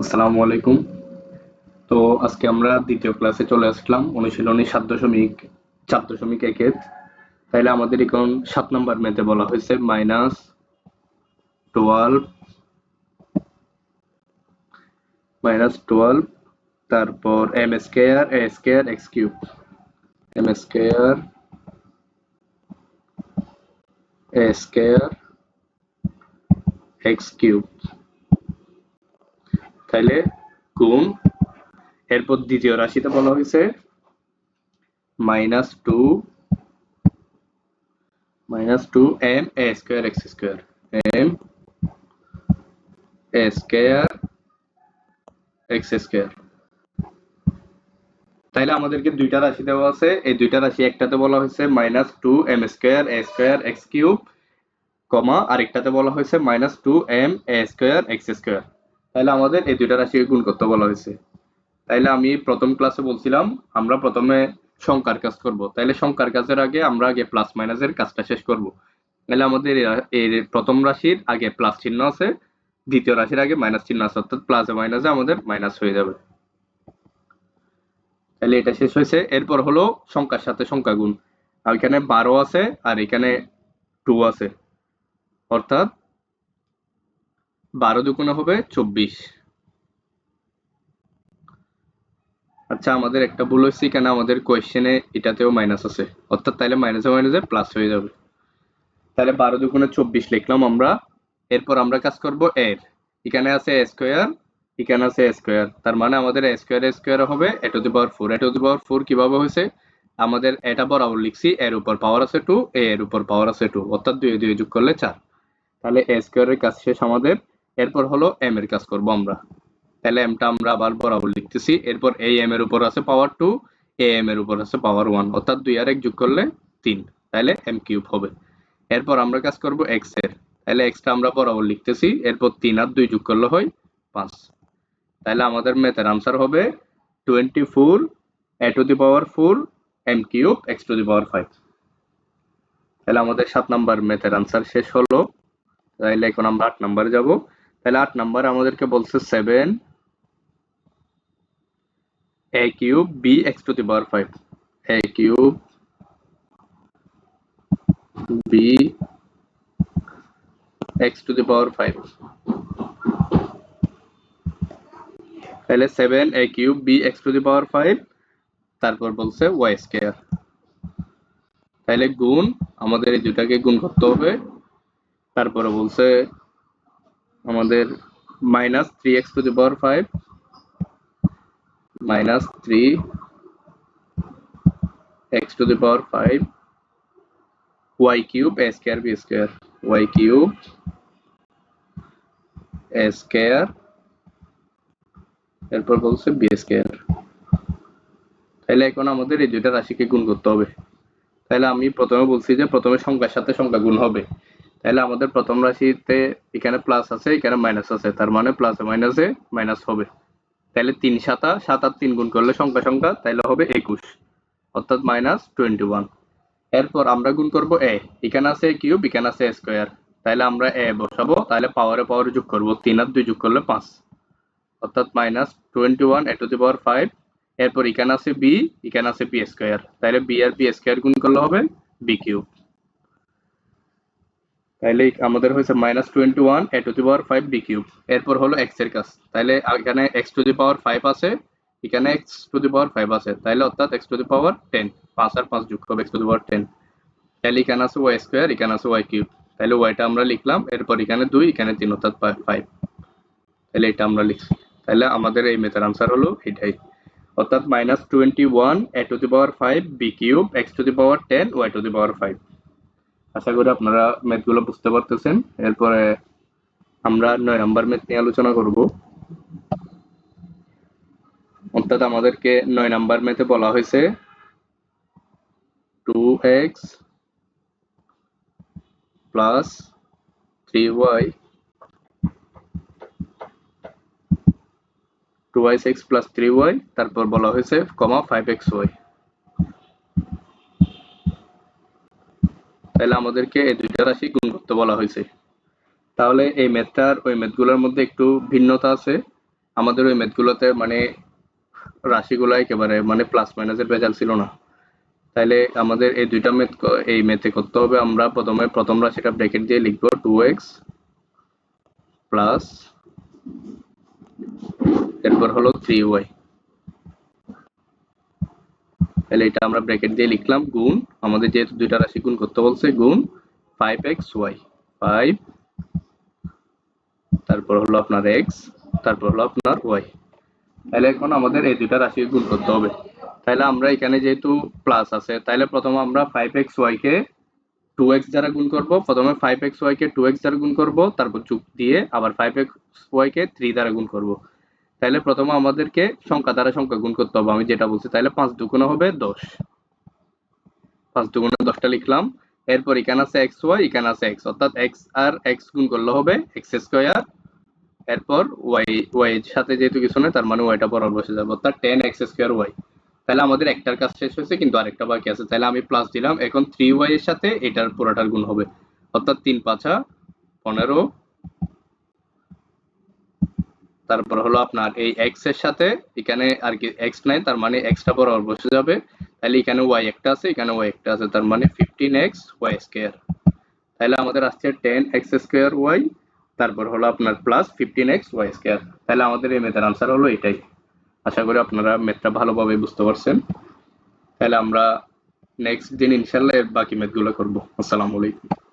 আসসালামু আলাইকুম। তো আজকে আমরা দ্বিতীয় ক্লাসে চলে আসলাম, অনুশীলনী 7.4.1-এর। তাইলে আমাদের এখন 7 নম্বর ম্যাথে বলা হয়েছে -12 তারপর M square A square X cube, M square A square X cube. তাইলে গুণ, এরপর দ্বিতীয় রাশিতে বলা হয়েছে -2 M A square X square, M A square X square. তাইলে আমাদেরকে দুইটা রাশি দেওয়া আছে, এই দুইটা রাশি একটাতে বলা হয়েছে -2m² কমা আরেকটাতে বলা হয়েছে -2m² তাহলে আমাদের এই দুইটা রাশিকে গুণ করতে বলা হয়েছে। তাইলে আমি প্রথম ক্লাসে বলছিলাম আমরা প্রথমে সংখ্যার কাজ করব, তাইলে সংখ্যার কাজের আগে আমরা আগে প্লাস মাইনাসের কাজটা শেষ করব। তাহলে আমাদের এর প্রথম রাশির আগে প্লাস চিহ্ন আছে, দ্বিতীয় রাশির আগে মাইনাস চিহ্ন আছে, অর্থাৎ প্লাসে মাইনাসে আমাদের মাইনাস হয়ে যাবে। তাহলে এটা শেষ হয়েছে। এরপর হলো সংখ্যার সাথে সংখ্যা গুণ। আর এখানে 12 আছে আর এখানে 2 আছে, অর্থাৎ 12 দুগুণে হবে 24। আচ্ছা, আমাদের একটা ভুল হয়েছে, এখানে আমাদের কোয়েশ্চেনে এটাতেও মাইনাস আছে, অর্থাৎ তাহলে মাইনাসে মাইনাসে প্লাস হয়ে যাবে। তাহলে 12 দুগুণে 24 লিখলাম আমরা। এরপর আমরা কাজ করব এর, এখানে আছে এ স্কয়ার, এখানে আছে এ স্কয়ার, তার মানে আমাদের এ স্কয়ার হবে এ to the power 4। A to the power 4 কিভাবে হয়েছে, আমাদের এটা বরাবর লিখছি, এর উপর পাওয়ার আছে 2, এর উপর পাওয়ার আছে 2, অর্থাৎ 2 2 যোগ করলে 4। তাহলে এ স্কয়ারের কাজ শেষ আমাদের। এরপর হলো এম এর কাজ করব আমরা। তাহলে এমটা আমরা আবার বরাবর লিখতেছি, এরপর এই এম এর উপর আছে পাওয়ার 2, এ এম এর উপর আছে পাওয়ার 1, অর্থাৎ 2 আর 1 যোগ করলে 3, তাহলে এম কিউব হবে। এরপর আমরা কাজ করব এক্স এর, তাহলে এক্সটা আমরা বরাবর লিখতেছি, এরপর 3 আর 2 যোগ করলে হয় 5। তাহলে আমাদের ম্যাথের আনসার হবে 24 A to the power 4 M cube X to the power 5। তাহলে আমাদের 7 নাম্বার ম্যাথের আনসার শেষ হলো। তাহলে এখন আমরা 8 নাম্বারে যাব। তাহলে 8 নাম্বারে আমাদেরকে বলছে 7 A cube B X to the power 5, A cube B X to the power 5। তাহলে 7 A cube B X to the power 5, তারপর বলছে ওয়াই স্কয়ার। তাহলে গুণ, আমাদের এই দুটাকে গুণ করতে হবে। তারপরে বলছে আমাদের -3x two the power 5 -3x two the power 5 y cube a square b square, y cube a square, এরপর বলছে b স্কয়ার। তাহলে এখন আমাদের এই দুইটা রাশিকে গুণ করতে হবে। তাহলে আমি প্রথমে বলছি যে প্রথমে সংখ্যার সাথে সংখ্যা গুণ হবে। তাহলে আমাদের প্রথম রাশিতে এখানে প্লাস আছে, এখানে মাইনাস আছে, তার মানে প্লাসে মাইনাসে মাইনাস হবে। তাহলে 3 7 7 আর 3 গুণ করলে সংখ্যা তাহলে হবে 21, অর্থাৎ -21। এরপর আমরা গুণ করব এ, এখানে আছে কিউব, এখানে আছে স্কয়ার, তাহলে আমরা এ বসাবো, তাহলে পাওয়ারে পাওয়ারে যোগ করব, 3 আর 2 যোগ করলে 5, অর্থাৎ -21 এ টু দি পাওয়ার 5। এরপর এখানে আছে বি, এখানে আছে বি স্কয়ার, তাহলে বি আর বি স্কয়ার গুণ করলে হবে বি কিউব। তাহলে আমাদের হয়েছে -21 A to the power 5 B cube. এরপর হলো এক্স এর কাজ, তাহলে এখানে এক্স টু দি পাওয়ার 5 আছে, এখানে এক্স টু দি পাওয়ার 5 আছে, তাহলে অর্থাৎ এক্স টু দি পাওয়ার 10, 5 আর 5 যোগ করবে এক্স টু দি পাওয়ার 10। তাহলে এখানে আছে ওয়াই স্কয়ার, এখানে আছে ওয়াই কিউব, তাহলে ওয়াইটা আমরা লিখলাম, এরপর এখানে 2, এখানে 3, অর্থাৎ 5। তাহলে এটা আমরা লিখছি। তাহলে আমাদের এই মেথের আনসার হলো এটাই, অর্থাৎ -21 A to the power 5 B cube X to the power 10 Y to the power 5। আশা করি আপনারা ম্যাথগুলো বুঝতে পারতেছেন। এরপরে আমরা 9 নাম্বার ম্যাথ নিয়ে আলোচনা করব। অর্থাৎ আমাদেরকে 9 নাম্বার ম্যাথে বলা হয়েছে 2x plus 3y 2x plus 3y, তারপর বলা হয়েছে কমা 5xy। তাহলে আমাদেরকে এই দুইটা রাশি গুণ করতে বলা হয়েছে। তাহলে এই ম্যাথটার ওই ম্যাথগুলোর মধ্যে একটু ভিন্নতা আছে। আমাদের ওই ম্যাথগুলোতে মানে রাশিগুলো একেবারে মানে প্লাস মাইনাসের ভেজাল ছিল না। তাইলে আমাদের এই দুইটা ম্যাথ এই ম্যাথে করতে হবে। আমরা প্রথমে প্রথম রাশিটা ব্র্যাকেট দিয়ে লিখবো 2x প্লাস এরপর হলো 3y। তাহলে এটা আমরা ব্র্যাকেট দিয়ে লিখলাম গুণ, আমাদের যেহেতু দুইটা রাশি গুণ করতে বলছে, গুণ 5xy, 5 তারপর হলো আপনার x তারপর হলো আপনার y। তাহলে এখন আমাদের এই দুইটা রাশি গুণ করতে হবে। তাহলে আমরা এখানে যেহেতু প্লাস আছে, তাহলে প্রথমে আমরা 5xy কে 2x দ্বারা গুণ করব। প্রথমে 5xy কে 2x দ্বারা গুণ করব, তারপর যোগ দিয়ে আবার 5xy কে 3 দ্বারা গুণ করব। তাহলে প্রথমে আমাদেরকে সংখ্যা দ্বারা সংখ্যা গুণ করতে হবে, আমি যেটা বলছি। তাহলে 5 দুগুণে হবে 10, 5 দুগুণে 10টা লিখলাম। এরপর এখানে আছে xy, এখানে আছে x, অর্থাৎ x আর x গুণ করলে হবে x স্কয়ার। এরপর y এর সাথে যেহেতু কিছু নেই, তার মানে ওয়াইটা বরাবর বসে যাবে, অর্থাৎ 10x স্কয়ার y। তাহলে আমাদের একটার কাজ শেষ হয়েছে, কিন্তু আরেকটা বাকি আছে। তাহলে আমি প্লাস দিলাম, এখন 3y এর সাথে এটার পুরোটার গুণ হবে, অর্থাৎ 3 5 15। তারপর হলো আপনার এই x এর সাথে এখানে আর কি x নাই, তার মানে x টা বরাবর বসে যাবে। তাহলে এখানে y একটা আছে, এখানে y একটা আছে, তার মানে 15x y স্কয়ার। তাহলে আমাদের আসছে 10x স্কয়ার y, তারপর হলো আপনার প্লাস 15x y স্কয়ার। তাহলে আমাদের এই ম্যাথের আনসার হলো এটাই। আশা করি আপনারা ম্যাথটা ভালোভাবে বুঝতে পারছেন। তাহলে আমরা নেক্সট দিন ইনশাল্লাহ এর বাকি ম্যাথগুলো করব। আসসালামু আলাইকুম।